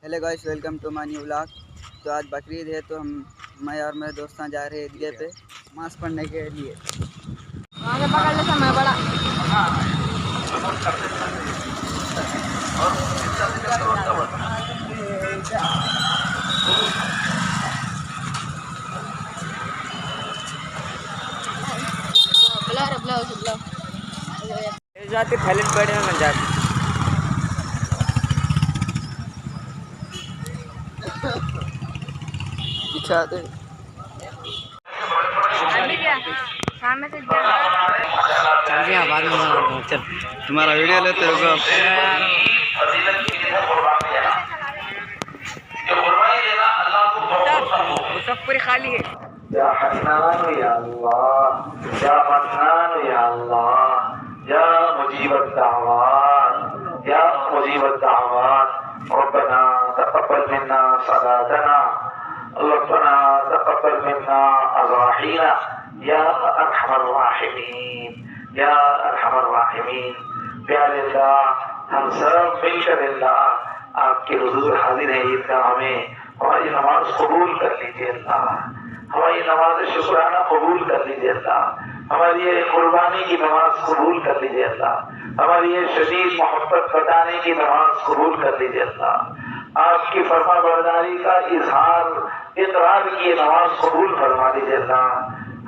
Hello guys, welcome to my new vlog. तो आज बकरीद है तो मैं और मेरे दोस्त जा रहे हैं ईदगाह पे नमाज़ पढ़ने के लिए। आगे पकड़ ले समय बड़ा जाते थाईलैंड पड़े हैं मैं जाते दिखाते सामने से चल बाद में चल तुम्हारा वीडियो लेते हो सब पूरी खाली है। या हन्नान या अल्लाह या मन्नान या अल्लाह या मुजीबत दावात या मुजीबत दावात रब्बना तक़ब्बल मिन्ना सलातना रब्बना तक़ब्बल मिन्ना अज़ाहीना या अरहमर राहिमीन या अरहमर राहिमीन। प्यारे अल्लाह, हम सब मिलकर अल्लाह आपके हुजूर हाजिर हैं ईदगाह में। हमारी नमाज कबूल कर लीजिए अल्लाह, हमारी नमाज शुक्राना कबूल कर लीजिए अल्लाह, हमारी ये कुर्बानी की नमाज कबूल कर लीजिए अल्लाह, हमारी ये शदीद मोहब्बत बताने की नमाज कबूल कर लीजिए अल्लाह। आपकी फरमा बरदारी का इजहार इकरार की नमाज कबूल फरमा लीजिए अल्लाह।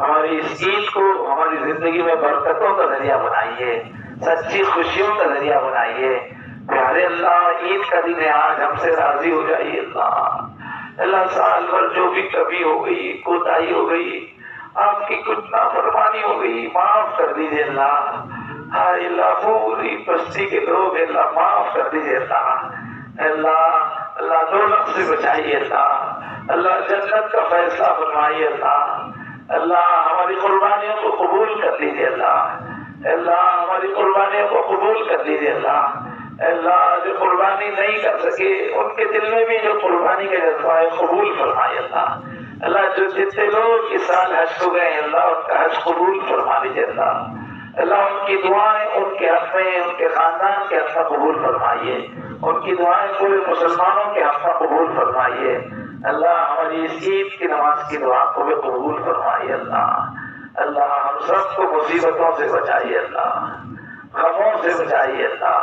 हमारी इस ईद को हमारी जिंदगी में बरकतों का जरिया बनाइए, सच्ची खुशियों का जरिया बनाइए। प्यारे अल्लाह, ईद का दिन है, आज हमसे राजी हो जाइए अल्लाह। अल्लाह, साल भर जो भी कमी हो गई, कोताही हो गई, आपकी कुछ नाफरमानी हो गई, माफ कर दीजिए अल्लाह। हाय अल्लाह, पूरी बस्ती के लोग अल्लाह माफ कर दीजिए अल्लाह। अल्लाह अल्लाह दोज़ख से बचाइए अल्लाह। अल्लाह जन्नत का फैसला फरमाइए अल्लाह। अल्लाह हमारी कुर्बानियों को कबूल कर लीजिए अल्लाह। अल्लाह हमारी कुर्बानियों को कबूल कर लीजिए अल्लाह। अल्लाह जो कुर्बानी नहीं कर सके उनके दिल में भी जो कुर्बानी का जज्बा है कबूल फरमाइए अल्लाह। अल्लाह जो जितने लोग इस साल हज को गए अल्लाह उनका हज कबूल फरमा लीजिए अल्लाह। अल्लाह उनकी दुआएं उनके हक में, उनके खानदान के हक में कबूल फरमाइए। उनकी दुआएं पूरे मुसलमानों के हक में कबूल फरमाइए अल्लाह। हमारी इस ईद की नमाज की दुआ को भी कबूल फरमाइए अल्लाह। अल्लाह हम सबको मुसीबतों से बचाइए अल्लाह, गमों से बचाइए अल्लाह,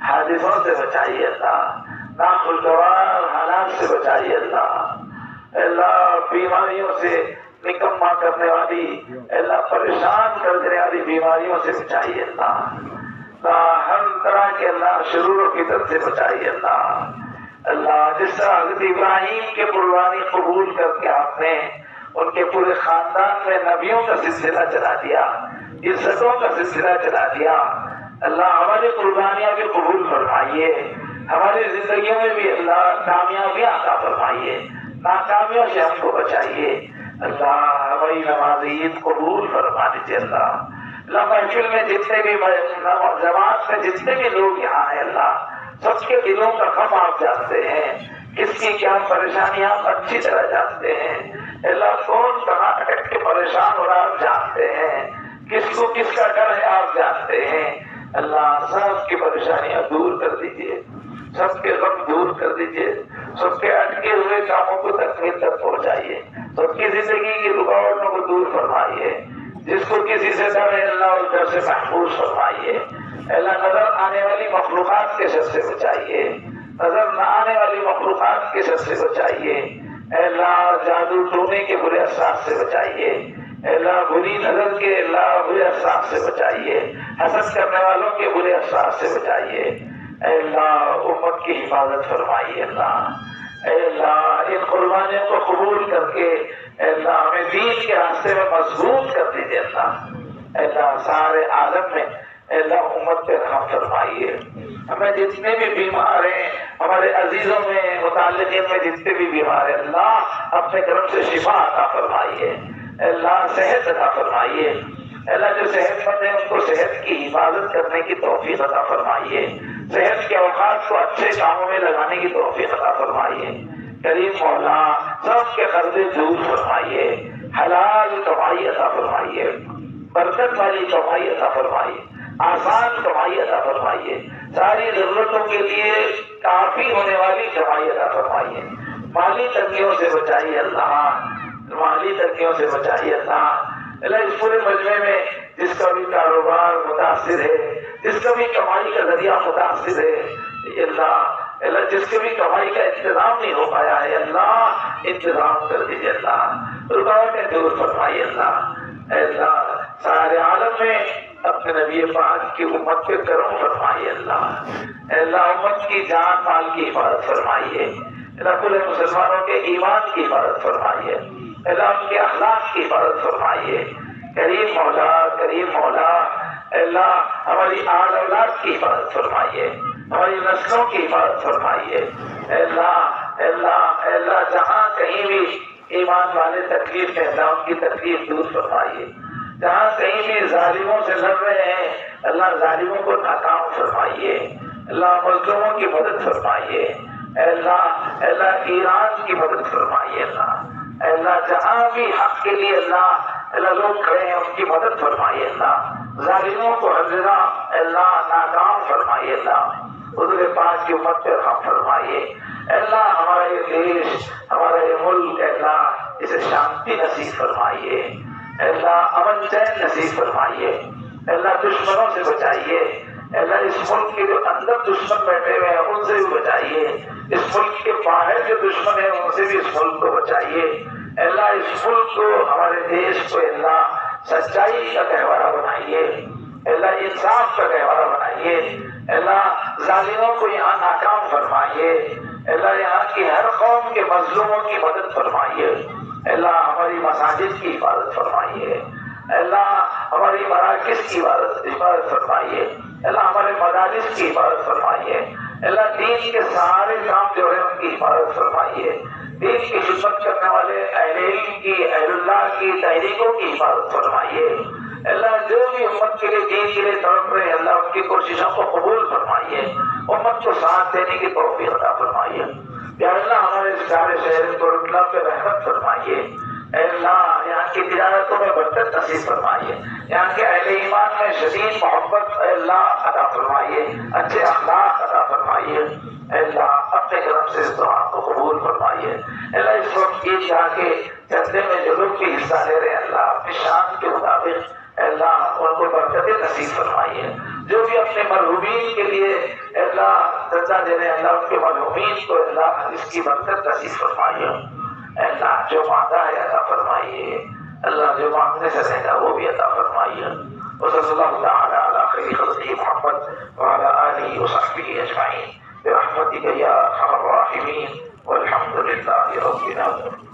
हादिसों से बचाइए अल्लाह, नाखुशगवार हालात से बचाइए अल्लाह। अल्लाह बीमारियों से निकम्मा करने वाली, अल्लाह परेशान कर देने वाली बीमारियों से बचाइए अल्लाह। हर तरह के अल्लाह शुरूर की तरफ से बचाइए अल्लाह। अल्लाह जिस तरह हज़रत इब्राहीम के कुर्बानी कबूल करके आपने उनके पूरे खानदान में नबियों का सिलसिला चला दिया, इज्जतों का सिलसिला चला दिया, अल्लाह हमारी कुर्बानियां भी कबूल फरमाइए। हमारी जिंदगियों में भी अल्लाह कामयाबियां अता फरमाइए, नाकामियों से हमको बचाइए अल्लाह। हमारी नमाज ईद कबूल फरमा दीजिए अल्लाह। अल्लाह महफिल में जितने भी जमात में जितने भी लोग यहाँ हैं अल्लाह, सबके दिलों का गम आप जानते हैं, किसकी क्या परेशानी आप अच्छी तरह जानते हैं अल्लाह। कौन कहाँ अटक के परेशान हो रहा आप जानते हैं, किसको किसका डर है आप जानते हैं अल्लाह। सबकी परेशानियां दूर कर दीजिए, सबके गम दूर कर दीजिए, सबके अटके हुए कामों को तकमील तक पहुंचाइए, सबकी जिंदगी की रुकावटों को दूर फरमाइए। जिसको किसी से डर है अल्लाह उस डर से महफूज फरमाइए अल्लाह। नजर आने वाली मखलूकात के शर से बचाइए, नजर न आने वाली मखलूकात के शर से बचाइए अल्लाह। जादू टोने के बुरे असरार से बचाइए अल्लाह, बुरी नजर के अल्लाह बुरे असरार से बचाइए, हसद करने वालों के बुरे असरार से बचाइए अल्लाह। उम्मत की हिफाजत फरमाइए अल्लाह। अल्लाह इन कुर्बानियों को कबूल करके अल्लाह हमें दीन के रास्ते में मजबूत कर दीजिए अल्लाह। अल्लाह सारे आलम में अल्लाह उम्मत पे रहम फरमाइए। हमें जितने भी बीमार हैं, हमारे अजीजों में मुताल्लिकीन में जितने भी बीमार हैं अल्लाह अपने करम से शिफा अता फरमाइए अल्लाह, सेहत अता फरमाइए अल्लाह। जो सेहतमंद है उनको सेहत की हिफाजत करने की तौफीक अता फरमाइए, सेहत के औकात को अच्छे कामों में लगाने की तौफीक अता फरमाइए। करीम मौला सबके कर्जे दूर फरमाइए, हलाल कमाई अता फरमाइए, बरकत वाली कमाई अता फरमाइए, आसान कमाई अता फरमाइए, सारी जरूरतों के लिए काफी होने वाली कमाई अता فرمائیے، مالی تنگیوں سے بچائیے اللہ، مالی تنگیوں سے بچائیے اللہ۔ اللہ اس پورے مجمع میں جس کا بھی کاروبار متاثر ہے، جس کا بھی کمائی کا ذریعہ متاثر ہے اللہ جس کے بھی کمائی کا انتظام نہیں ہو پایا ہے اللہ انتظام کر دیجیے اللہ، رکاوٹیں دور فرمائیے اللہ سارے عالم میں اپنے نبی پاک کی امت پہ کرم فرمائیے اللہ امت کی جان مال کی حفاظت فرمائیے اللہ، پورے مسلمانوں کے ایمان کی حفاظت فرمائیے اللہ، ان کے اخلاق کی حفاظت فرمائیے، کریم مولا اللہ ہماری آل اولاد کی حفاظت فرمائیے، ہماری نسلوں کی حفاظت فرمائیے اللہ جہاں کہیں بھی ایمان والے تکلیف میں اللہ ان کی تکلیف دور فرمائیے، جہاں کہیں بھی ظالموں سے لڑ رہے ہیں اللہ ظالموں کو ناکام فرمائیے اللہ، مظلوموں کی مدد فرمائیے اللہ ایران کی مدد فرمائیے اللہ جہاں بھی حق کے لیے اللہ لوگ کھڑے ہیں ان کی مدد فرمائیے اللہ، ظالموں کو ہر جگہ اللہ ناکام فرمائیے اللہ، حضور پاک کی امت پہ رحم فرمائیے اللہ، ہمارا یہ دیش ہمارا یہ ملک اللہ اسے شانتی نصیب فرمائیے اللہ، امن چین نصیب فرمائیے اللہ، دشمنوں سے بچائیے اللہ، اس ملک کے جو اندر دشمن بیٹھے ہوئے ہیں ان سے بھی بچائیے، اس ملک کے باہر جو دشمن ہیں ان سے بھی اس ملک کو بچائیے اللہ، اس ملک کو ہمارے دیش کو اللہ سچائی کا گہوارہ بنائیے اللہ، انصاف کا گہوارہ بنائیے اللہ، ظالموں کو یہاں ناکام فرمائیے اللہ، یہاں کی ہر قوم کے مظلوموں کی مدد فرمائیے اللہ، ہماری مساجد کی حفاظت فرمائیے اللہ، ہماری مراکز کی حفاظت فرمائیے اللہ، ہمارے مدارس کی حفاظت فرمائیے اللہ، دین کے سارے کام جو ہے ان کی حفاظت فرمائیے، دین کی خدمت کرنے والے اہل علم کی اہل اللہ کی تحریکوں کی حفاظت فرمائیے اللہ، جو بھی امت کے لیے دین کے لیے تڑپ رہے اللہ ان کی کوششوں کو قبول فرمائیے، امت کو ساتھ دینے کی توفیق عطا فرمائیے یا اللہ، ہمارے سارے شہر کو اللہ پہ رحمت فرمائیے اے اللہ، یہاں کی تجارتوں میں برکت نصیب فرمائیے، یہاں کے اہل ایمان میں شدید محبت اے اللہ عطا فرمائیے، اچھے اخلاق عطا فرمائیے اے اللہ، اپنے کرم سے اس دعا کو قبول فرمائیے اللہ، اس وقت عید گاہ کے چندے میں جو لوگ بھی حصہ لے رہے ہیں اللہ اپنی شان کے مطابق اے اللہ ان کو برکتیں نصیب فرمائیے، جو بھی اپنے مرحومین کے لیے اے اللہ چندہ دے رہے ہیں اللہ ان کے مرحومین کو اللہ اس کی برکت نصیب فرمائیے اللہ، جو مانگا ہے عطا فرمائیے اللہ، جو مانگنے سے رہے گا وہ بھی عطا فرمائیے، وصلی اللہ تعالی علی خیر خلقہ محمد وعلی آلہ وصحبہ اجمعین برحمتک یا ارحم الراحمین والحمد للہ رب العالمین۔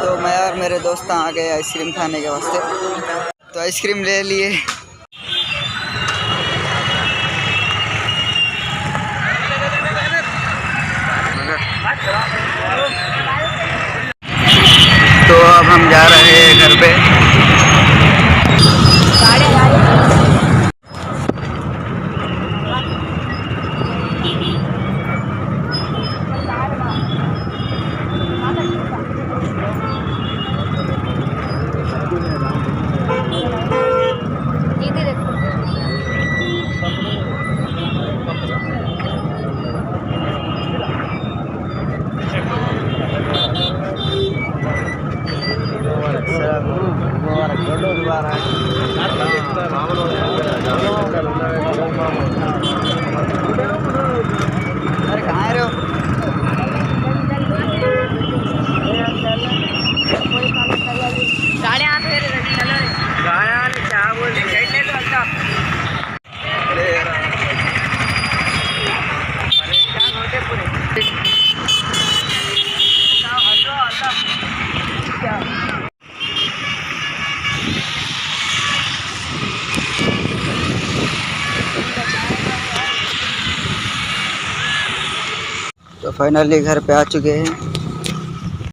تو میں اور میرے دوست آ گئے آئس کریم کھانے کے واسطے، تو آئس کریم لے لیے۔ تو اب ہم جا رہے ہیں گھر پہ۔ अरे कहाँ रहे हो? गाड़ी आते हैं गाड़ी क्या बोल रहे تو فائنلی گھر پہ آ چکے ہیں۔